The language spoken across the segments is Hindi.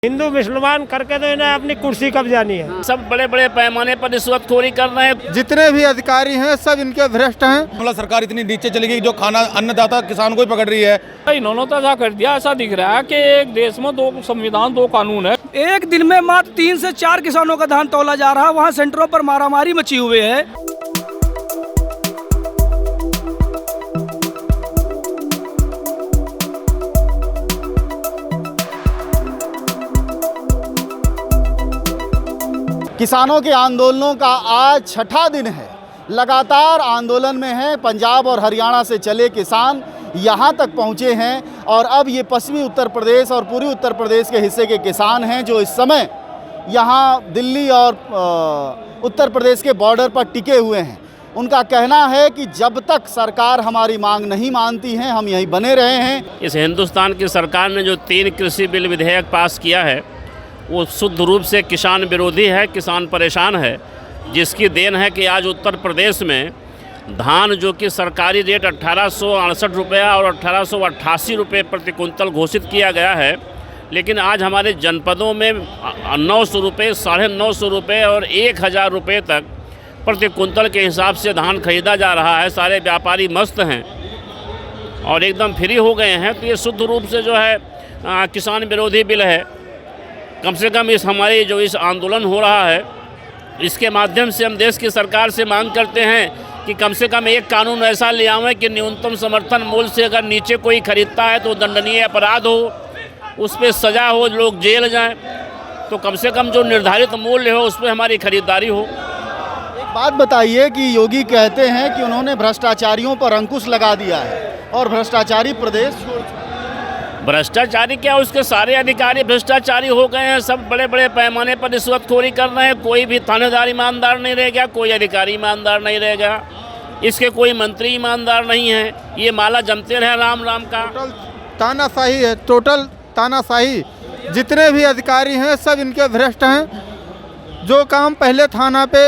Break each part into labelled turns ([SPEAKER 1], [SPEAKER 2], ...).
[SPEAKER 1] हिंदू मुसलमान करके तो इन्हें अपनी कुर्सी कब्जानी है।
[SPEAKER 2] सब बड़े बड़े पैमाने पर रिश्वतखोरी कर रहे हैं।
[SPEAKER 3] जितने भी अधिकारी हैं सब इनके भ्रष्ट हैं।
[SPEAKER 4] मतलब सरकार इतनी नीचे चली गई जो खाना अन्नदाता किसान को ही पकड़ रही है।
[SPEAKER 5] इन्होंने तो ऐसा कर दिया, ऐसा दिख रहा है कि एक देश में 2 संविधान 2 कानून है। एक दिन में मात्र 3 से 4 किसानों का धान तौला जा रहा है। वहाँ सेंटरों पर मारामारी मची हुई है।
[SPEAKER 6] किसानों के आंदोलनों का आज छठा दिन है। लगातार आंदोलन में हैं। पंजाब और हरियाणा से चले किसान यहाँ तक पहुँचे हैं और अब ये पश्चिमी उत्तर प्रदेश और पूर्वी उत्तर प्रदेश के हिस्से के किसान हैं जो इस समय यहाँ दिल्ली और उत्तर प्रदेश के बॉर्डर पर टिके हुए हैं। उनका कहना है कि जब तक सरकार हमारी मांग नहीं मानती है हम यहीं बने रहे हैं।
[SPEAKER 2] इस हिंदुस्तान की सरकार ने जो 3 कृषि बिल विधेयक पास किया है वो शुद्ध रूप से किसान विरोधी है। किसान परेशान है, जिसकी देन है कि आज उत्तर प्रदेश में धान जो कि सरकारी रेट 1868 रुपया और 1888 रुपये प्रति कुंतल घोषित किया गया है, लेकिन आज हमारे जनपदों में 900 रुपये, 950 रुपये और 1000 रुपये तक प्रति कुंतल के हिसाब से धान खरीदा जा रहा है। सारे व्यापारी मस्त हैं और एकदम फ्री हो गए हैं। तो ये शुद्ध रूप से जो है किसान विरोधी बिल है। कम से कम इस हमारे जो इस आंदोलन हो रहा है इसके माध्यम से हम देश की सरकार से मांग करते हैं कि कम से कम एक कानून ऐसा ले आवें कि न्यूनतम समर्थन मूल्य से अगर नीचे कोई खरीदता है तो दंडनीय अपराध हो, उस पर सज़ा हो, लोग जेल जाएं। तो कम से कम जो निर्धारित मूल्य हो उस पर हमारी खरीदारी हो।
[SPEAKER 6] एक बात बताइए कि योगी कहते हैं कि उन्होंने भ्रष्टाचारियों पर अंकुश लगा दिया है और भ्रष्टाचारी प्रदेश छोड़ चुके हैं।
[SPEAKER 2] भ्रष्टाचारी क्या, उसके सारे अधिकारी भ्रष्टाचारी हो गए हैं। सब बड़े बड़े पैमाने पर रिश्वतखोरी कर रहे हैं। कोई भी थानेदार ईमानदार नहीं रह गया, कोई अधिकारी ईमानदार नहीं रह गया, इसके कोई मंत्री ईमानदार नहीं है। ये माला जमते रहे राम राम का।
[SPEAKER 3] टोटल तानाशाही है, टोटल तानाशाही। जितने भी अधिकारी हैं सब इनके भ्रष्ट हैं। जो काम पहले थाना पे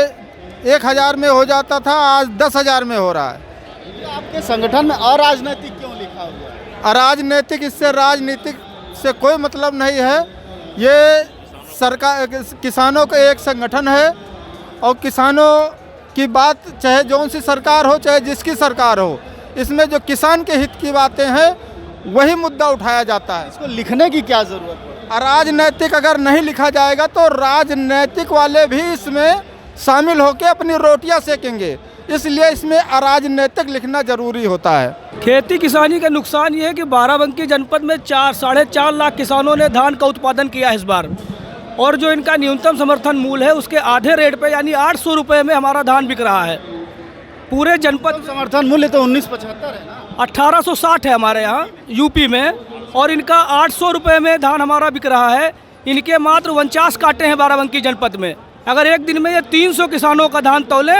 [SPEAKER 3] 1000 में हो जाता था आज 10,000 में हो रहा है।
[SPEAKER 6] आपके संगठन में अराजनैतिक क्यों लिखा हुआ है?
[SPEAKER 3] अराजनैतिक, इससे राजनीतिक से कोई मतलब नहीं है। ये सरकार किसानों का एक संगठन है और किसानों की बात चाहे जौन सी सरकार हो चाहे जिसकी सरकार हो, इसमें जो किसान के हित की बातें हैं वही मुद्दा उठाया जाता है।
[SPEAKER 6] इसको लिखने की क्या ज़रूरत है?
[SPEAKER 3] अराजनैतिक अगर नहीं लिखा जाएगा तो राजनैतिक वाले भी इसमें शामिल होकर अपनी रोटियां सेकेंगे, इसलिए इसमें अराजनैतिक लिखना जरूरी होता है।
[SPEAKER 5] खेती किसानी का नुकसान ये है कि बाराबंकी जनपद में 4-4.5 लाख किसानों ने धान का उत्पादन किया है इस बार, और जो इनका न्यूनतम समर्थन मूल्य है उसके आधे रेट पे यानी 800 रुपये में हमारा धान बिक रहा है। पूरे जनपद
[SPEAKER 6] समर्थन मूल्य तो 1975 है ना,
[SPEAKER 5] 1860 है हमारे यहाँ यूपी में, और इनका 800 रुपये में धान हमारा बिक रहा है। इनके मात्र 49 काटे हैं बाराबंकी जनपद में। अगर एक दिन में ये 300 किसानों का धान तौले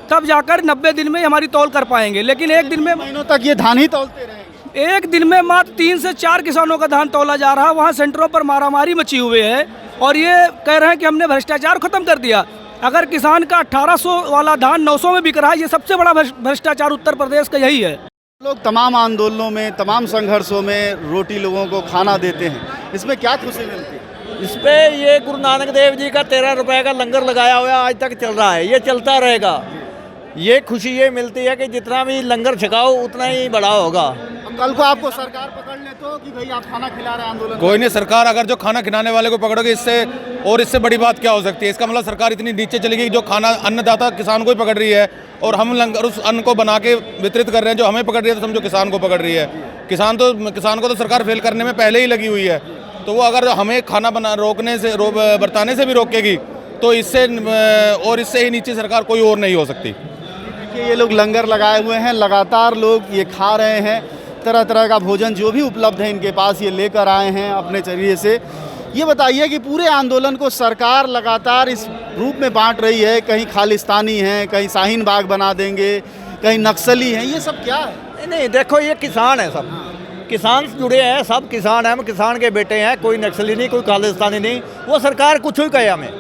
[SPEAKER 5] तब जाकर 90 दिन में हमारी तौल कर पाएंगे, लेकिन एक दिन में
[SPEAKER 6] महीनों तक ये धान ही तौलते रहेंगे।
[SPEAKER 5] एक दिन में मात्र 3 से 4 किसानों का धान तौला जा रहा है। वहाँ सेंटरों पर मारामारी मची हुई है और ये कह रहे हैं कि हमने भ्रष्टाचार खत्म कर दिया। अगर किसान का 1800 वाला धान 900 में बिक रहा है, ये सबसे बड़ा भ्रष्टाचार उत्तर प्रदेश का यही है।
[SPEAKER 6] लोग तमाम आंदोलनों में, तमाम संघर्षों में रोटी लोगों को खाना देते हैं, इसमें क्या खुशी मिलती है?
[SPEAKER 7] इस पे ये गुरु नानक देव जी का 13 रुपए का लंगर लगाया हुआ आज तक चल रहा है, ये चलता रहेगा। ये खुशी ये मिलती है कि जितना भी लंगर छकाओ उतना ही बड़ा होगा।
[SPEAKER 6] कल को आपको सरकार पकड़ ले तो कि भाई आप खाना खिला रहे हैं आंदोलन,
[SPEAKER 4] कोई नहीं, सरकार अगर जो खाना खिलाने वाले को पकड़ोगे इससे बड़ी बात क्या हो सकती है? इसका मतलब सरकार इतनी नीचे चली गई जो खाना अन्नदाता किसान को ही पकड़ रही है और हम लंगर उस अन्न को बना के वितरित कर रहे हैं। जो हमें पकड़ रही है तो समझो किसान को पकड़ रही है। किसान को तो सरकार फेल करने में पहले ही लगी हुई है, तो वो अगर हमें खाना बरताने से भी रोकेगी तो इससे ही नीचे सरकार कोई और नहीं हो सकती।
[SPEAKER 6] ये लोग लंगर लगाए हुए हैं, लगातार लोग ये खा रहे हैं। तरह तरह का भोजन जो भी उपलब्ध है इनके पास ये लेकर आए हैं अपने जरिए से। ये बताइए कि पूरे आंदोलन को सरकार लगातार इस रूप में बांट रही है, कहीं खालिस्तानी हैं, कहीं शाहीन बाग बना देंगे, कहीं नक्सली हैं, ये सब क्या है?
[SPEAKER 7] नहीं देखो, ये किसान है, सब किसान जुड़े हैं, सब किसान हैं, हम किसान के बेटे हैं, कोई नक्सली नहीं, कोई खालिस्तानी नहीं। वो सरकार कुछ ही कहे, हमें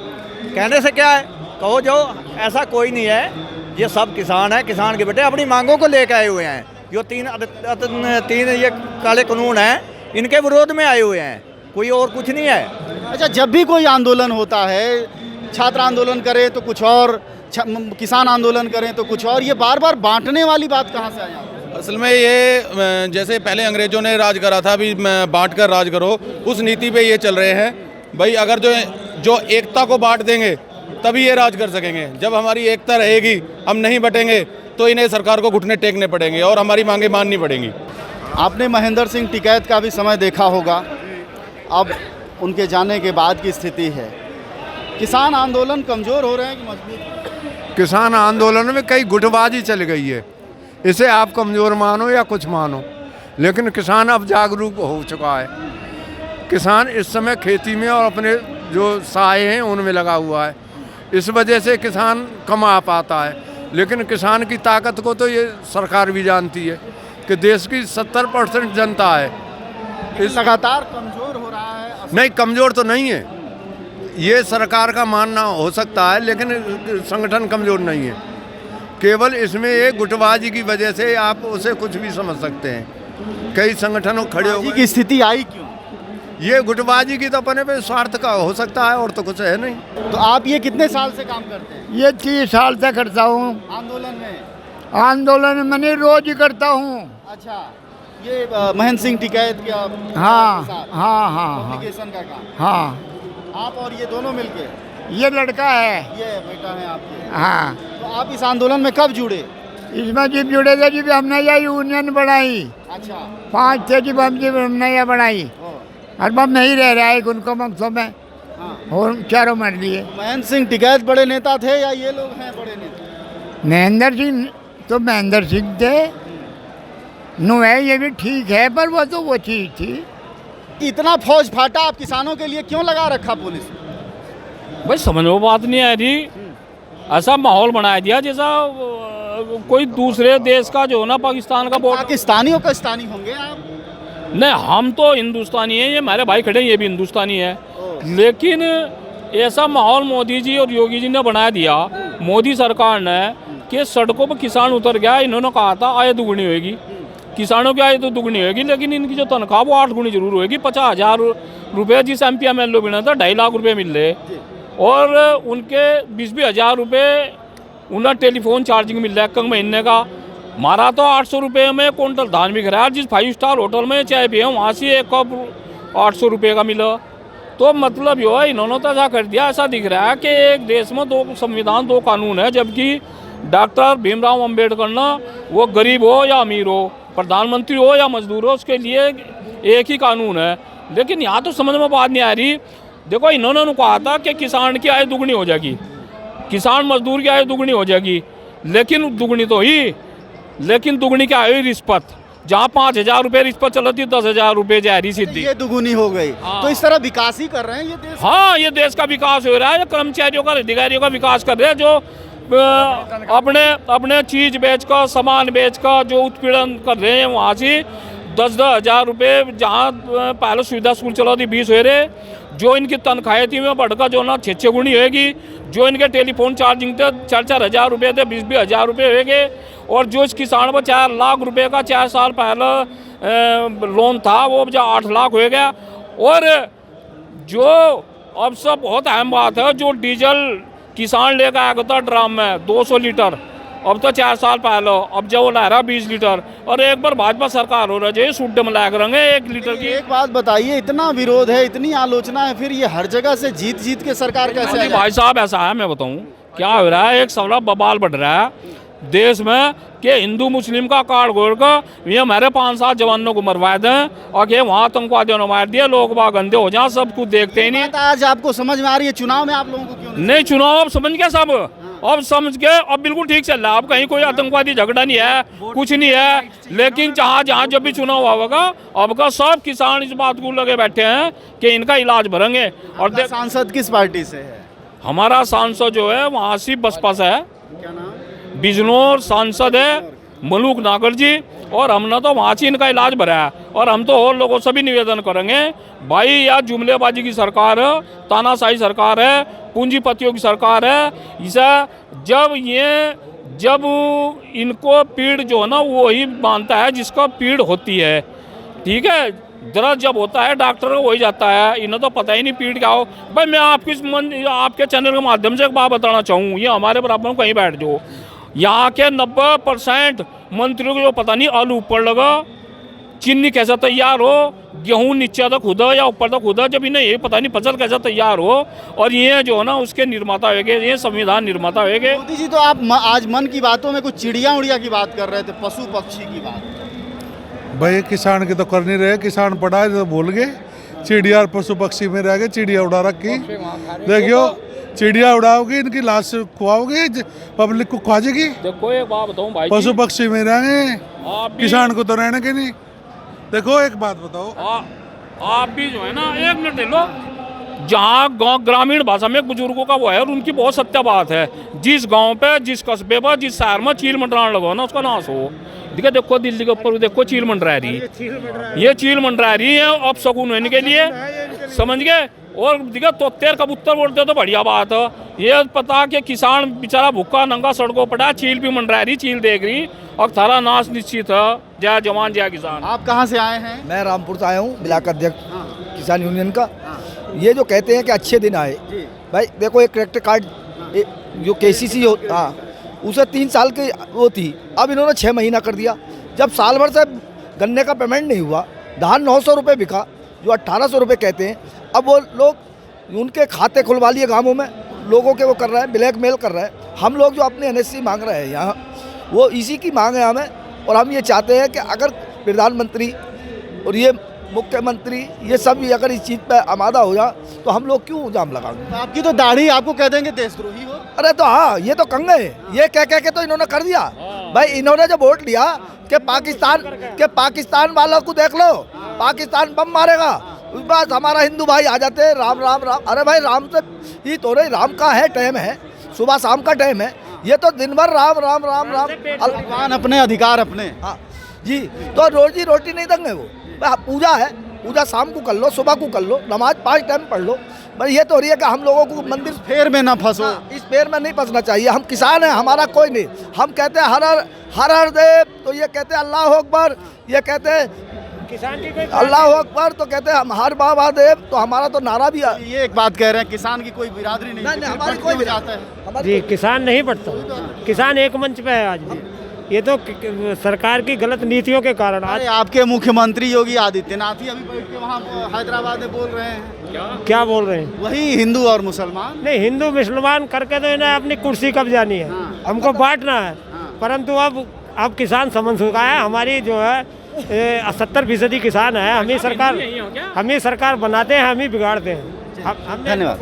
[SPEAKER 7] कहने से क्या है, कहो जो ऐसा कोई नहीं है। ये सब किसान है, किसान के बेटे अपनी मांगों को लेकर आए हुए हैं। जो तीन ये काले कानून हैं इनके विरोध में आए हुए हैं। कोई और कुछ नहीं है।
[SPEAKER 6] अच्छा, जब भी कोई आंदोलन होता है, छात्र आंदोलन करें तो कुछ और, किसान आंदोलन करें तो कुछ और, ये बार बार बांटने वाली बात कहाँ से आई आपको?
[SPEAKER 4] असल में ये जैसे पहले अंग्रेजों ने राज करा था, अभी बांट कर राज करो, उस नीति पे ये चल रहे हैं। भाई अगर जो एकता को बांट देंगे तभी ये राज कर सकेंगे। जब हमारी एकता रहेगी, हम नहीं बटेंगे, तो इन्हें सरकार को घुटने टेकने पड़ेंगे और हमारी मांगे माननी पड़ेंगी।
[SPEAKER 6] आपने महेंद्र सिंह टिकैत का भी समय देखा होगा, अब उनके जाने के बाद की स्थिति है। किसान आंदोलन कमज़ोर हो रहे हैं कि मजबूत?
[SPEAKER 8] किसान आंदोलन में कई गुटबाजी चल गई है, इसे आप कमज़ोर मानो या कुछ मानो, लेकिन किसान अब जागरूक हो चुका है। किसान इस समय खेती में और अपने जो साए हैं उनमें लगा हुआ है, इस वजह से किसान कम आ पाता है। लेकिन किसान की ताकत को तो ये सरकार भी जानती है कि देश की 70% जनता है।
[SPEAKER 6] इस लगातार कमज़ोर हो रहा है।
[SPEAKER 8] नहीं, कमज़ोर तो नहीं है, ये सरकार का मानना हो सकता है, लेकिन संगठन कमज़ोर नहीं है। केवल इसमें एक गुटबाजी की वजह से आप उसे कुछ भी समझ सकते हैं। कई संगठनों खड़े हो
[SPEAKER 6] की स्थिति आई क्यों?
[SPEAKER 8] ये गुटबाजी की तो अपने पे स्वार्थ का हो सकता है और तो कुछ है नहीं।
[SPEAKER 6] तो आप ये कितने साल से काम करते हैं?
[SPEAKER 1] ये 30 साल से करता हूँ।
[SPEAKER 6] आंदोलन में?
[SPEAKER 1] आंदोलन मैंने रोज ही करता हूँ।
[SPEAKER 6] अच्छा, ये महेंद्र सिंह टिकैत का
[SPEAKER 1] हाँ हाँ हाँ
[SPEAKER 6] पब्लिकेशन का काम?
[SPEAKER 1] हाँ,
[SPEAKER 6] आप और ये दोनों मिलके?
[SPEAKER 1] ये लड़का है।
[SPEAKER 6] ये बेटा है आपके?
[SPEAKER 1] हाँ।
[SPEAKER 6] तो आप इस आंदोलन में कब जुड़े?
[SPEAKER 1] इसमें जब जुड़े थे जब हमने यह यूनियन बनाई।
[SPEAKER 6] अच्छा।
[SPEAKER 1] 5 थे जब हमने यह बनाई, और अब नहीं रह रहा है उनको मकसद में।
[SPEAKER 6] हाँ।
[SPEAKER 1] और चारों मर लिए।
[SPEAKER 6] महेंद्र सिंह टिकैत बड़े नेता थे या ये लोग हैं बड़े नेता?
[SPEAKER 1] महेंद्र सिंह तो महेंद्र सिंह थे, नो है ये भी ठीक है, पर वो तो वो चीज़ थी।
[SPEAKER 6] इतना फौज फाटा आप किसानों के लिए क्यों लगा रखा पुलिस?
[SPEAKER 5] भाई समझ में बात नहीं आ रही, ऐसा माहौल बनाया दिया जैसा कोई दूसरे देश का जो ना पाकिस्तान का बोर्ड।
[SPEAKER 6] पाकिस्तानियों का स्थानी होंगे आप?
[SPEAKER 5] नहीं, हम तो हिंदुस्तानी हैं, ये हमारे भाई खड़े हैं ये भी हिंदुस्तानी है, लेकिन ऐसा माहौल मोदी जी और योगी जी ने बना दिया, मोदी सरकार ने, कि सड़कों पर किसान उतर गया। इन्होंने कहा था आय दुगनी होगी, किसानों की आय तो दुगनी होगी, लेकिन इनकी जो तनख्वाह वो 8 गुनी जरूर होगी। 50,000 रुपये जिस MPML बिना था 2.5 लाख रुपये मिल रहे, और उनके 20-20 हज़ार रुपये उन्हें टेलीफोन चार्जिंग मिल रहा है कम महीने का। हमारा तो 800 रुपये में क्विंटल धान बिक रहा है, जिस 5 स्टार होटल में चाय पिए वहाँ से एक कप 800 रुपये का मिला। तो मतलब यो है, इन्होंने तो ऐसा कर दिया, ऐसा दिख रहा है कि एक देश में 2 संविधान 2 कानून है, जबकि डॉक्टर भीमराव अम्बेडकर ना, वो गरीब हो या अमीर हो, प्रधानमंत्री हो या मजदूर हो, उसके लिए एक ही कानून है। लेकिन यहाँ तो समझ में बात नहीं आ रही। देखो, इन्होंने कहा था कि किसान की आय दुगनी हो जाएगी, किसान मजदूर की आय दुगनी हो जाएगी, लेकिन दुगनी तो ही, लेकिन दुगनी क्या है रिश्वत। जहाँ 5,000 रुपये रिश्वत चलती है, 10,000 रुपये जारी सीधी,
[SPEAKER 6] ये दुगुनी हो गई।
[SPEAKER 5] हाँ।
[SPEAKER 6] तो इस तरह विकास ही कर रहे हैं ये देश?
[SPEAKER 5] हाँ, ये देश का विकास हो रहा है, कर्मचारियों का, अधिकारियों का विकास कर रहे हैं, जो अपने चीज बेच कर, सामान बेच कर जो उत्पीड़न कर रहे हैं, वहाँ से 10-10 हज़ार रुपये, जहाँ पहले सुविधा स्कूल चला थी 20 हो रहे, जो इनकी तनख्वाहें थी में बढ़कर जो ना 6-6 गुनी होगी, जो इनके टेलीफोन चार्जिंग थे 4-4 हज़ार रुपये थे, 20-20 हज़ार रुपये होंगे, और जो इस किसान पर 4 लाख रुपये का 4 साल पहले लोन था वो 8 लाख हो गया। और जो अब सब बहुत अहम बात है, जो डीजल किसान लेकर आया था ड्राम में 200 लीटर, अब तो 4 साल पहले, अब जब वो ला रहा 20 लीटर, और एक बार भाजपा सरकार हो रही है सुड्डे में लाया करेंगे 1 लीटर की।
[SPEAKER 6] एक बात बताइए, इतना विरोध है, इतनी आलोचना है, फिर ये हर जगह से जीत के सरकार कैसे आ जाए?
[SPEAKER 5] भाई साहब ऐसा है, मैं बताऊं क्या हो रहा है, एक सवाल बवाल बढ़ रहा है देश में कि हिंदू मुस्लिम का कार्ड घोड़ कर ये हमारे 5-7 जवानों को मरवा दें, और कि वहाँ आतंकवादियों ने मार दिया, लोग बाग अंधे हो जाए, सब कुछ देखते ही नहीं।
[SPEAKER 6] आज आपको समझ में आ रही है चुनाव में आप लोगों को क्यों
[SPEAKER 5] नहीं? चुनाव अब समझ गया सब, अब समझ के अब बिल्कुल ठीक चल रहा है, अब कहीं कोई आतंकवादी झगड़ा नहीं है, कुछ नहीं है। लेकिन जहाँ जब भी चुनाव होगा, अब का सब किसान इस बात को लगे बैठे हैं कि इनका इलाज भरेंगे। और
[SPEAKER 6] सांसद किस पार्टी से है?
[SPEAKER 5] हमारा सांसद जो है वहाँ से बसपा से है,
[SPEAKER 6] क्या नाम?
[SPEAKER 5] बिजनौर सांसद है मलूक नागर जी, और हमने तो वहाँ से इनका इलाज भरा है। और हम तो और लोगों से भी निवेदन करेंगे, भाई या जुमलेबाजी की सरकार है, तानाशाही सरकार है, पूंजीपतियों की सरकार है, इसे जब इनको पीड़ जो है ना वो ही मानता है जिसका पीड़ होती है, ठीक है।
[SPEAKER 9] दर्द जब होता है डॉक्टर हो ही जाता है, इन्हें तो पता ही नहीं पीड़ क्या हो। भाई मैं आपके चैनल के माध्यम से एक बात बताना चाहूँ, ये हमारे बराबर में कहीं बैठ जाओ, यहाँ के 90% मंत्रियों को जो पता नहीं आलू ऊपर लगा, चीनी कैसा तैयार हो, गेहूँ नीचे तक खुदा या ऊपर तक खुदा, जब इन्हें ये पता नहीं फसल कैसा तैयार हो, और ये जो है ना उसके निर्माता होंगे, ये संविधान निर्माता होंगे।
[SPEAKER 6] मोदी जी तो आप आज मन की बातों में कुछ चिड़िया उड़िया की बात कर रहे थे, पशु पक्षी की बात।
[SPEAKER 10] भाई किसान की तो कर नहीं रहे, किसान पढ़ाए तो भूल गए, चिड़िया और पशु पक्षी में रह गए। चिड़िया उड़ा रखी, देखियो चिड़िया उड़ाओगी, इनकी लाश खुआओगे, पब्लिक को खा जाएगी।
[SPEAKER 9] देखो एक बात बताऊं भाई,
[SPEAKER 10] पशु पक्षी में रहेंगे, किसान को तो रहने के नहीं। देखो एक बात बताओ,
[SPEAKER 9] आप भी जो है ना, एक मिनट ले लो, जहाँ गाँव ग्रामीण भाषा में बुजुर्गों का वो है और उनकी बहुत सत्य बात है, जिस गांव पे, जिस कस्बे पर, जिस शहर में चील मंडराने लगो ना, उसका नाश हो। देखो दिल्ली के ऊपर देखो चील मंडरा रही है, ये चील मंडरा रही है अब शगुन होने के लिए, समझ गए। और देखो तोतेर कबूतर बोलते तो बढ़िया बात है, ये पता कि किसान बेचारा भूखा नंगा सड़कों पड़ा, चील भी मंडरा रही, चील देख रही, और थारा नाश निश्चित है। जय जवान जय किसान।
[SPEAKER 6] आप कहाँ से आए हैं?
[SPEAKER 11] मैं रामपुर से आया हूँ, ब्लॉक अध्यक्ष किसान यूनियन का। ये जो कहते हैं कि अच्छे दिन आए, भाई देखो एक क्रेडिट कार्ड जो KCC हाँ उसे 3 साल की वो थी, अब इन्होंने 6 महीना कर दिया। जब साल भर से गन्ने का पेमेंट नहीं हुआ, धान 900 रुपये बिका, जो 1800 रुपये कहते हैं, अब वो लोग उनके खाते खुलवा लिए गाँवों में, लोगों के वो कर रहे हैं, ब्लैकमेल कर रहे हैं। हम लोग जो अपनी NSC मांग रहे हैं यहाँ, वो इसी की मांग है हमें, और हम ये चाहते हैं कि अगर प्रधानमंत्री और ये मुख्यमंत्री ये सब भी अगर इस चीज़ पे आमादा हो जाए तो हम लोग क्यों जाम लगाएंगे।
[SPEAKER 6] तो आपकी तो दाढ़ी, आपको कह देंगे देशद्रोही हो।
[SPEAKER 11] अरे तो हाँ, ये तो कंगे, ये कह के तो इन्होंने कर दिया। भाई इन्होंने जो वोट लिया कि पाकिस्तान वालों को देख लो, पाकिस्तान बम मारेगा, उस बाद हमारा हिंदू भाई आ जाते हैं, राम राम राम। अरे भाई राम से ही तो रही, राम का है टाइम है, सुबह शाम का टाइम है, ये तो दिन भर राम राम राम राम।
[SPEAKER 6] भगवान अपने, अधिकार अपने।
[SPEAKER 11] हाँ जी, तो रोजी रोटी नहीं देंगे वो। पूजा है, पूजा शाम को कर लो, सुबह को कर लो, नमाज 5 टाइम पढ़ लो। पर ये तो रही है कि हम लोगों को मंदिर
[SPEAKER 6] फेर में ना फंसो।
[SPEAKER 11] इस फेर में नहीं फंसना चाहिए। हम किसान हैं, हमारा कोई नहीं। हम कहते हैं हर हर देव, तो ये कहते हैं अल्लाह अकबर, ये कहते हैं किसान की कोई अल्लाह अकबर, तो कहते हैं हम हर बाबा देव, तो हमारा तो नारा भी है।
[SPEAKER 6] ये एक बात कह रहे हैं, किसान की कोई बिरादरी नहीं,
[SPEAKER 11] हमारी कोई
[SPEAKER 6] जाता है
[SPEAKER 12] जी। किसान नहीं बढ़ता, किसान एक मंच पे है आज भी। ये तो सरकार की गलत नीतियों के कारण। आज
[SPEAKER 6] आपके मुख्यमंत्री योगी आदित्यनाथ ही अभी बैठ के वहाँ हैदराबाद में बोल रहे हैं।
[SPEAKER 12] क्या बोल रहे हैं?
[SPEAKER 6] वही हिंदू और मुसलमान
[SPEAKER 12] नहीं, हिंदू मुसलमान करके तो इन्हें अपनी कुर्सी कब्जानी है, हमको बांटना है। परंतु अब किसान समझ चुका है, हमारी जो है 70% किसान है, हम ही सरकार बनाते हैं, हम ही बिगाड़ते हैं।
[SPEAKER 6] धन्यवाद।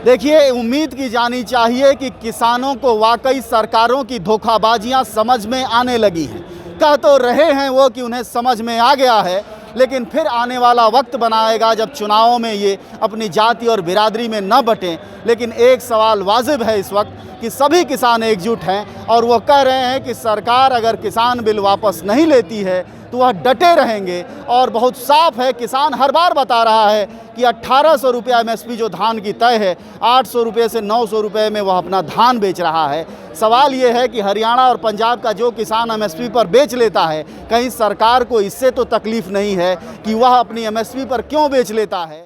[SPEAKER 6] देखिए, उम्मीद की जानी चाहिए कि किसानों को वाकई सरकारों की धोखाबाजियां समझ में आने लगी हैं। कह तो रहे हैं वो कि उन्हें समझ में आ गया है, लेकिन फिर आने वाला वक्त बनाएगा जब चुनावों में ये अपनी जाति और बिरादरी में न बटें। लेकिन एक सवाल वाजिब है इस वक्त कि सभी किसान एकजुट हैं और वो कह रहे हैं कि सरकार अगर किसान बिल वापस नहीं लेती है तो वह डटे रहेंगे। और बहुत साफ है, किसान हर बार बता रहा है कि 1800 रुपये MSP जो धान की तय है, 800 रुपये से 900 रुपये में वह अपना धान बेच रहा है। सवाल ये है कि हरियाणा और पंजाब का जो किसान MSP पर बेच लेता है, कहीं सरकार को इससे तो तकलीफ़ नहीं है कि वह अपनी MSP पर क्यों बेच लेता है।